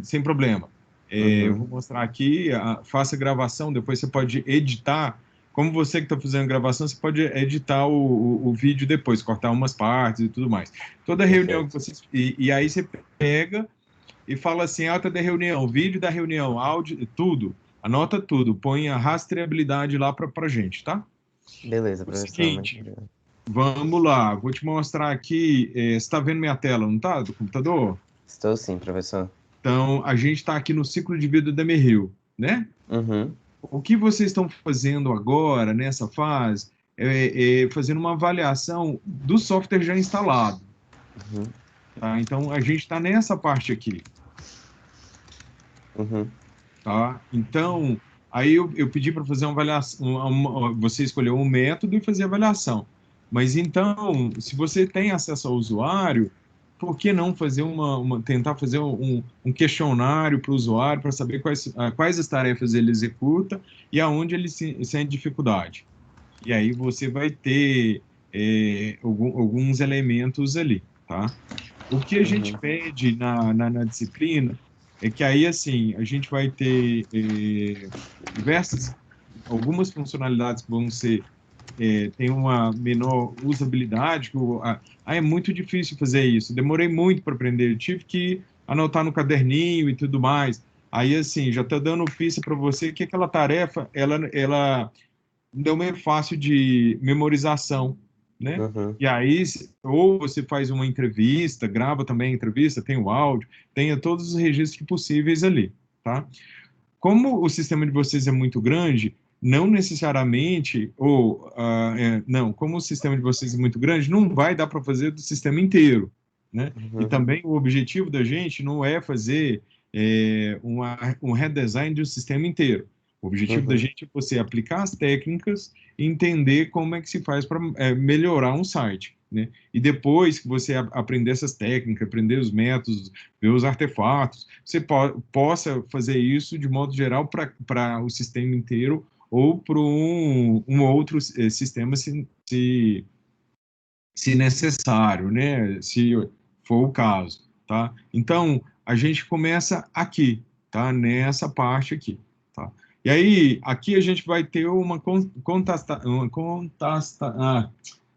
sem problema. Eu vou Uhum. mostrar aqui, faça gravação, depois você pode editar. Como você que está fazendo gravação, você pode editar o vídeo depois, cortar umas partes e tudo mais. Toda reunião que Perfeito. vocês. E aí você pega e fala assim: ata da reunião, vídeo da reunião, áudio, tudo. Anota tudo, põe a rastreabilidade lá para a gente, tá? Beleza, O professor. Muito seguinte, obrigado. vamos lá, vou te mostrar aqui. Você está vendo minha tela, não tá? Do computador? Estou sim, professor. Então, a gente está aqui no ciclo de vida da Merrill, né? Uhum. O que vocês estão fazendo agora, nessa fase, é fazendo uma avaliação do software já instalado, Uhum. tá? Então, a gente está nessa parte aqui, Uhum. tá? Então, aí eu pedi para fazer uma avaliação, você escolheu um método e fazer a avaliação. Mas então, se você tem acesso ao usuário, por que não fazer tentar fazer um questionário para o usuário para saber quais as tarefas ele executa e aonde ele sente dificuldade? E aí você vai ter alguns elementos ali, tá? O que a gente Uhum. pede na disciplina é que aí, assim, a gente vai ter diversas, algumas funcionalidades que vão ser, tem uma menor usabilidade, é muito difícil fazer isso, demorei muito para aprender, eu tive que anotar no caderninho e tudo mais. Aí, assim, já está dando pista para você que aquela tarefa, ela não é fácil de memorização, né? Uhum. E aí, ou você faz uma entrevista, grava também a entrevista, tem o áudio, tenha todos os registros possíveis ali, tá? Como o sistema de vocês é muito grande, não necessariamente, não, como o sistema de vocês é muito grande, não vai dar para fazer do sistema inteiro, né? E Uhum. também o objetivo da gente não é fazer um redesign do sistema inteiro. O objetivo da Uhum. gente é você aplicar as técnicas e entender como é que se faz para melhorar um site, né? E depois que você aprender essas técnicas, aprender os métodos, ver os artefatos, você possa fazer isso de modo geral para o sistema inteiro ou para um outro sistema se necessário, né? Se for o caso, tá? Então, a gente começa aqui, tá? Nessa parte aqui, tá? E aí, aqui a gente vai ter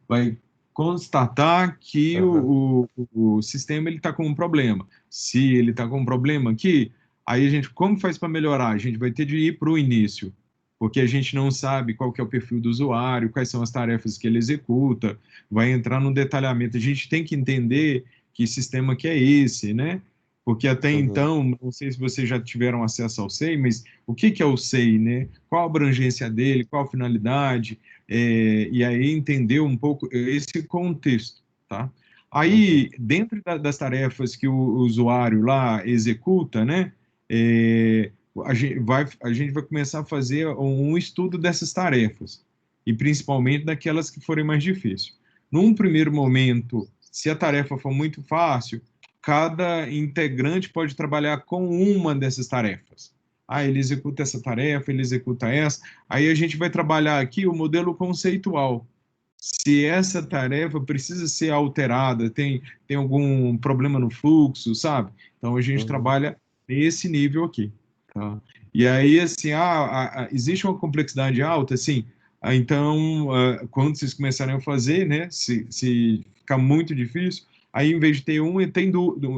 vai constatar que Uhum. o sistema ele está com um problema. Se ele está com um problema aqui, aí a gente, como faz para melhorar? A gente vai ter de ir para o início, porque a gente não sabe qual que é o perfil do usuário, quais são as tarefas que ele executa, vai entrar no detalhamento. A gente tem que entender que sistema que é esse, né? Porque até Uhum. então, não sei se vocês já tiveram acesso ao SEI, mas o que que é o SEI, né? Qual a abrangência dele, qual a finalidade, e aí entender um pouco esse contexto, tá? Uhum. Aí, dentro das tarefas que o usuário lá executa, né, é, a gente vai começar a fazer um estudo dessas tarefas, e principalmente daquelas que forem mais difíceis. Num primeiro momento, se a tarefa for muito fácil, cada integrante pode trabalhar com uma dessas tarefas. Ele executa essa tarefa, ele executa essa. Aí a gente vai trabalhar aqui o modelo conceitual. Se essa tarefa precisa ser alterada, tem algum problema no fluxo, sabe? Então a gente Uhum. trabalha nesse nível aqui, tá? E aí, assim, existe uma complexidade alta, assim, então, quando vocês começarem a fazer, né, se ficar muito difícil, aí em vez de ter um, tem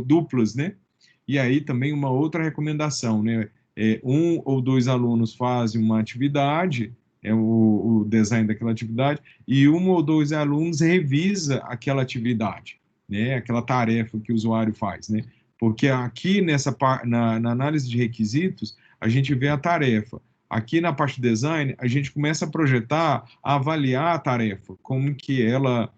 duplas, né? E aí também uma outra recomendação, né? Um ou dois alunos fazem uma atividade, o design daquela atividade, e um ou dois alunos revisa aquela atividade, né? Aquela tarefa que o usuário faz, né? Porque aqui na análise de requisitos, a gente vê a tarefa. Aqui na parte de design, a gente começa a projetar, a avaliar a tarefa, como que ela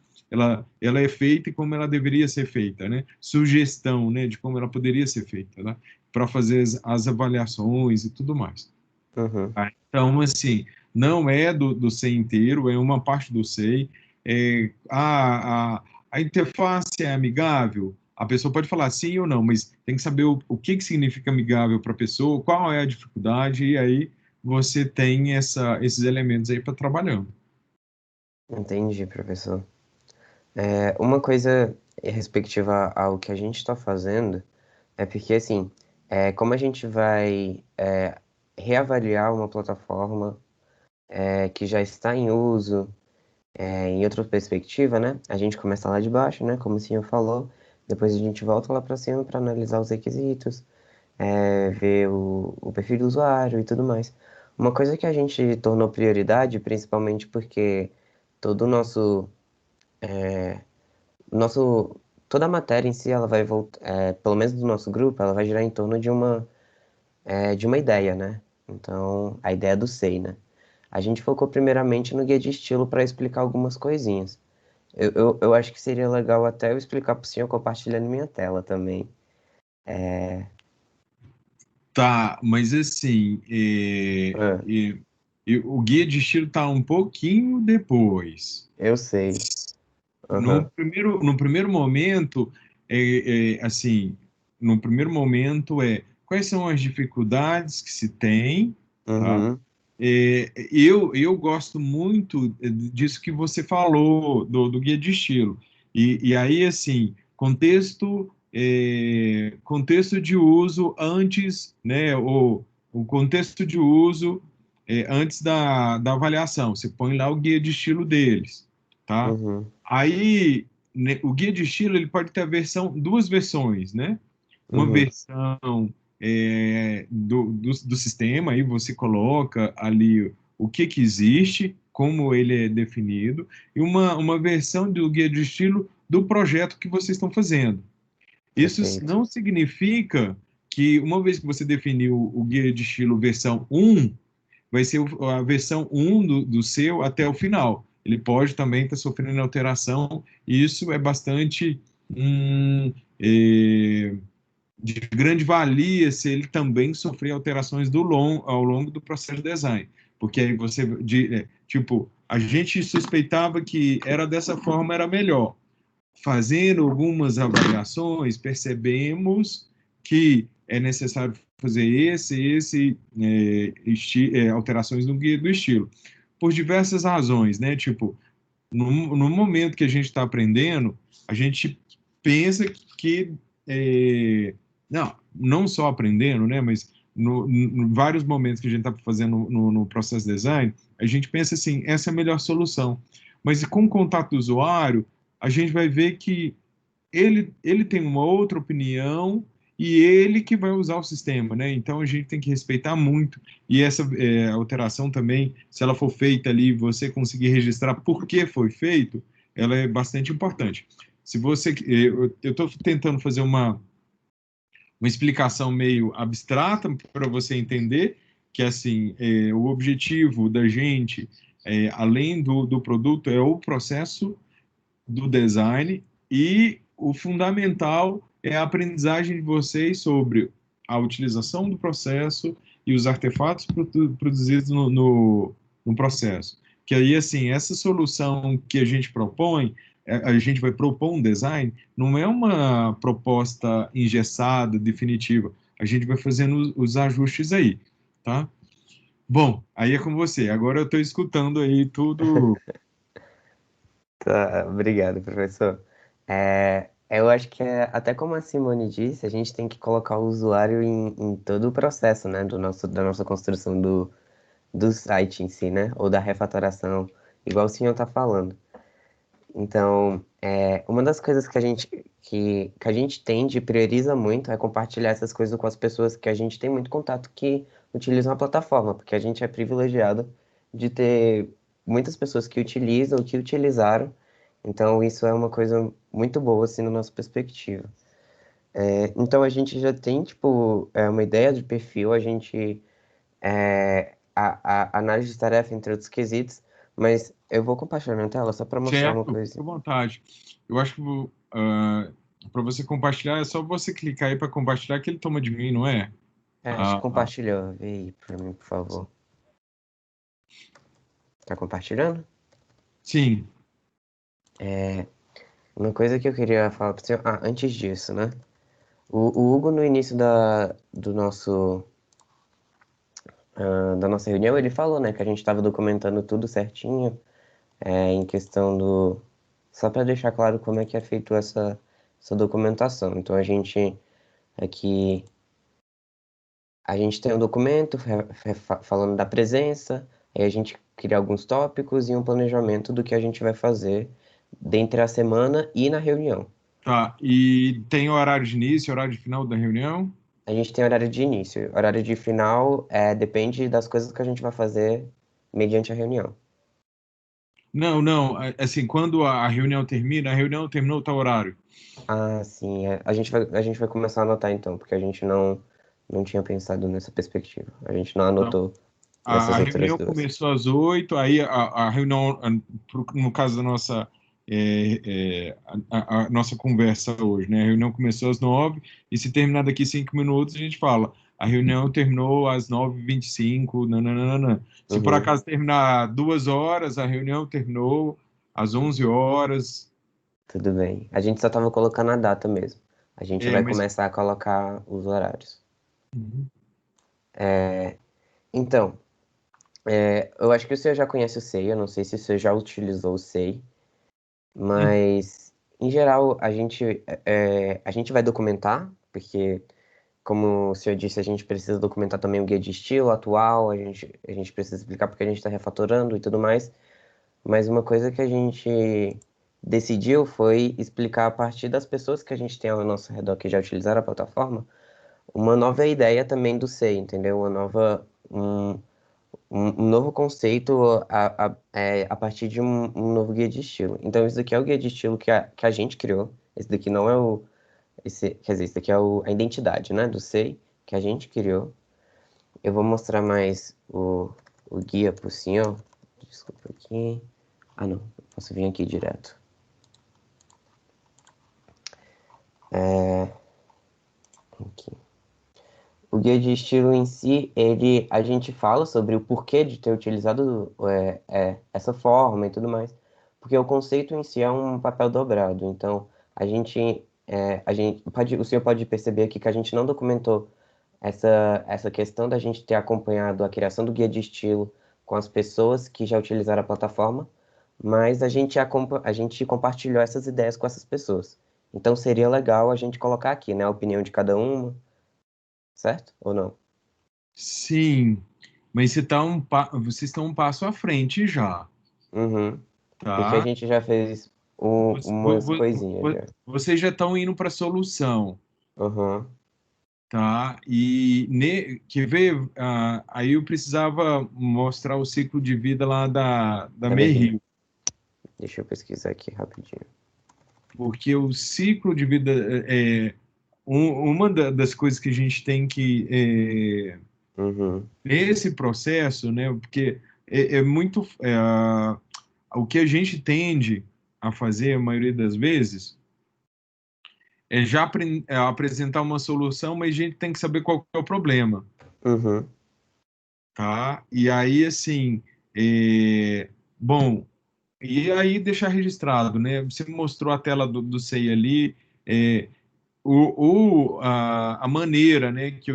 é feita e como ela deveria ser feita, né? Sugestão, né, de como ela poderia ser feita, né? Para fazer as avaliações e tudo mais. Uhum. Tá? Então, assim, não é do SEI inteiro, é uma parte do SEI. A interface é amigável? A pessoa pode falar sim ou não, mas tem que saber o que significa amigável para a pessoa, qual é a dificuldade, e aí você tem esses elementos aí para trabalhando. Entendi, professor. Uma coisa respectiva ao que a gente está fazendo é porque, assim, como a gente vai reavaliar uma plataforma que já está em uso, em outra perspectiva, né? A gente começa lá de baixo, né? Como o senhor falou, depois a gente volta lá para cima para analisar os requisitos, ver o perfil do usuário e tudo mais. Uma coisa que a gente tornou prioridade, principalmente porque todo o nosso, toda a matéria em si, ela vai voltar, pelo menos do nosso grupo, ela vai girar em torno de uma ideia, né? Então, a ideia do SEI, né? A gente focou primeiramente no guia de estilo para explicar algumas coisinhas. Eu acho que seria legal até eu explicar para o senhor compartilhando minha tela também. Tá, mas assim, Ah, o guia de estilo está um pouquinho depois. eu sei. No Aham. primeiro, no primeiro momento, assim, no primeiro momento quais são as dificuldades que se tem, tá? Uhum. Eu gosto muito disso que você falou, do guia de estilo. E aí, assim, contexto de uso antes, né, o contexto de uso antes da avaliação. Você põe lá o guia de estilo deles, tá? Uhum. Aí, né, o guia de estilo ele pode ter duas versões, né? Uma Uhum. versão do sistema, aí você coloca ali o que existe, como ele é definido, e uma versão do guia de estilo do projeto que vocês estão fazendo. Isso Perfeito. não significa que, uma vez que você definiu o guia de estilo versão um vai ser a versão um do seu até o final. Ele pode também estar sofrendo alteração, e isso é bastante hum, é, de grande valia se ele também sofrer alterações ao longo do processo de design. Porque aí tipo, a gente suspeitava que era dessa forma, era melhor. Fazendo algumas avaliações, percebemos que é necessário fazer alterações no guia do estilo, por diversas razões, né? Tipo, no momento que a gente está aprendendo, a gente pensa que, não só aprendendo, né? Mas no vários momentos que a gente está fazendo no processo de design, a gente pensa assim, essa é a melhor solução. Mas com o contato do usuário, a gente vai ver que ele tem uma outra opinião e ele que vai usar o sistema, né? Então a gente tem que respeitar muito. E essa alteração também, se ela for feita ali, você conseguir registrar por que foi feito, ela é bastante importante. Se você, eu estou tentando fazer uma explicação meio abstrata para você entender que assim o objetivo da gente, além do produto, é o processo do design e o fundamental é a aprendizagem de vocês sobre a utilização do processo e os artefatos produzidos no processo. Que aí, assim, essa solução que a gente propõe, a gente vai propor um design, não é uma proposta engessada, definitiva. A gente vai fazendo os ajustes aí, tá? Bom, aí é com você. Agora eu estou escutando aí tudo. Tá, obrigado, professor. Eu acho que até como a Simone disse, a gente tem que colocar o usuário em todo o processo, né, da nossa construção do site em si, né, ou da refatoração, igual o senhor está falando. Então, uma das coisas que a gente tende e prioriza muito é compartilhar essas coisas com as pessoas que a gente tem muito contato que utilizam a plataforma, porque a gente é privilegiado de ter muitas pessoas que utilizam, que utilizaram. Então, isso é uma coisa muito boa, assim, na nossa perspectiva. Então, a gente já tem, tipo, uma ideia de perfil, a gente a análise de tarefa, entre outros quesitos, mas eu vou compartilhar minha tela só para mostrar uma Certo, coisa. fica à vontade. Eu acho que para você compartilhar, é só você clicar aí para compartilhar que ele toma de mim, não é? Acho que Ah, ah, compartilhou. Vê aí pra mim, por favor. Tá compartilhando? sim, Uma coisa que eu queria falar pra você. Ah, antes disso, né? O Hugo, no início da nossa reunião, ele falou, né, que a gente estava documentando tudo certinho, em questão do. Só para deixar claro como é que é feito essa documentação. Então, a gente aqui A gente tem um documento falando da presença, aí a gente cria alguns tópicos e um planejamento do que a gente vai fazer dentre a semana e na reunião. Tá, e tem horário de início, horário de final da reunião? A gente tem horário de início, horário de final depende das coisas que a gente vai fazer mediante a reunião. Não, não, assim, quando a reunião termina, a reunião terminou tal horário. Ah, sim, a gente vai começar a anotar então, porque a gente não tinha pensado nessa perspectiva. A gente não Então, anotou a essas outras reunião duas. começou às 8, aí a reunião, no caso da nossa, a nossa conversa hoje, né? A reunião começou às 9, e se terminar daqui 5 minutos, a gente fala, a reunião terminou às 9h25, nananana. Se por Uhum, acaso terminar 2 horas, a reunião terminou às 11 horas. tudo bem. A gente só estava colocando a data mesmo. A gente vai Mas começar a colocar os horários. uhum. Então, eu acho que o senhor já conhece o SEI, eu não sei se o senhor já utilizou o SEI, mas em geral a gente vai documentar, porque como o senhor disse, a gente precisa documentar também o guia de estilo atual, a gente precisa explicar porque a gente está refatorando e tudo mais. Mas uma coisa que a gente decidiu foi explicar a partir das pessoas que a gente tem ao nosso redor que já utilizaram a plataforma, uma nova ideia também do SEI, entendeu? Um novo conceito a partir de um novo guia de estilo. Então, esse daqui é o guia de estilo que a gente criou. Esse daqui não é quer dizer, esse daqui é a identidade, né, do SEI que a gente criou. Eu vou mostrar mais o guia por senhor. Desculpa aqui. Ah, não. Eu posso vir aqui direto. Aqui. O guia de estilo em si, a gente fala sobre o porquê de ter utilizado essa forma e tudo mais, porque o conceito em si é um papel dobrado. Então, o senhor pode perceber aqui que a gente não documentou essa questão da gente ter acompanhado a criação do guia de estilo com as pessoas que já utilizaram a plataforma, mas a gente compartilhou essas ideias com essas pessoas. Então, seria legal a gente colocar aqui, né, a opinião de cada uma, certo? Ou não? Sim, mas vocês estão um passo à frente já, Uhum. Porque a tá? gente já fez Vo- vo- umas vo- coisinhas já. Vocês já estão indo para a solução, Uhum. tá? E quer ver? Aí eu precisava mostrar o ciclo de vida lá da Da Merri. Merrill, Deixa eu pesquisar aqui rapidinho. porque o ciclo de vida uma das coisas que a gente tem que Uhum. nesse processo, né? Porque é muito o que a gente tende a fazer a maioria das vezes é já apresentar uma solução, mas a gente tem que saber qual que é o problema, Uhum. tá? E aí, assim, bom, e aí deixar registrado, né? Você mostrou a tela do SEI ali, é, a maneira, né, que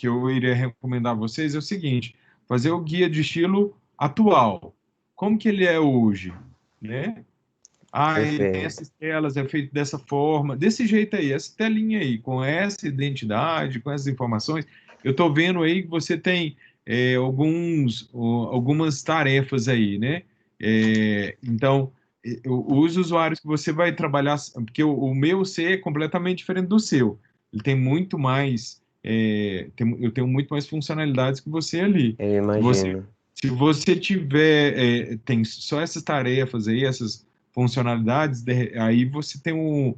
eu iria recomendar a vocês é o seguinte: fazer o guia de estilo atual. Como que ele é hoje, né? Ele tem Perfeito. essas telas, é feito dessa forma, desse jeito aí, essa telinha aí, com essa identidade, com essas informações. Eu estou vendo aí que você tem algumas tarefas aí, né? Então, os usuários que você vai trabalhar, porque o meu C é completamente diferente do seu. Ele tem muito mais, eu tenho muito mais funcionalidades que você ali. Eu Se você, imagino. se você tiver, tem só essas tarefas aí, essas funcionalidades, aí você tem um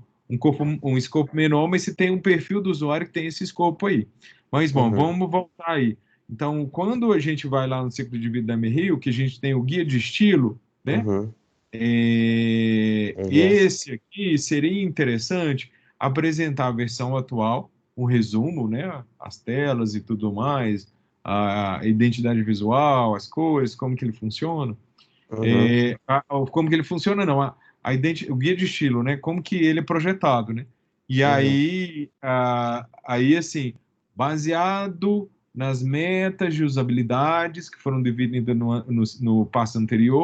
escopo menor, mas você tem um perfil do usuário que tem esse escopo aí. Mas, bom, Uhum. vamos voltar aí. Então, quando a gente vai lá no ciclo de vida da Merrill, que a gente tem o guia de estilo, né? Uhum. Ele é assim. Esse aqui seria interessante apresentar a versão atual, um resumo, né? As telas e tudo mais, a identidade visual, as cores, como que ele funciona. Uhum. Como que ele funciona, não, o guia de estilo, né? Como que ele é projetado, né? E Uhum. aí, aí assim, baseado nas metas de usabilidades que foram definidas no passo anterior,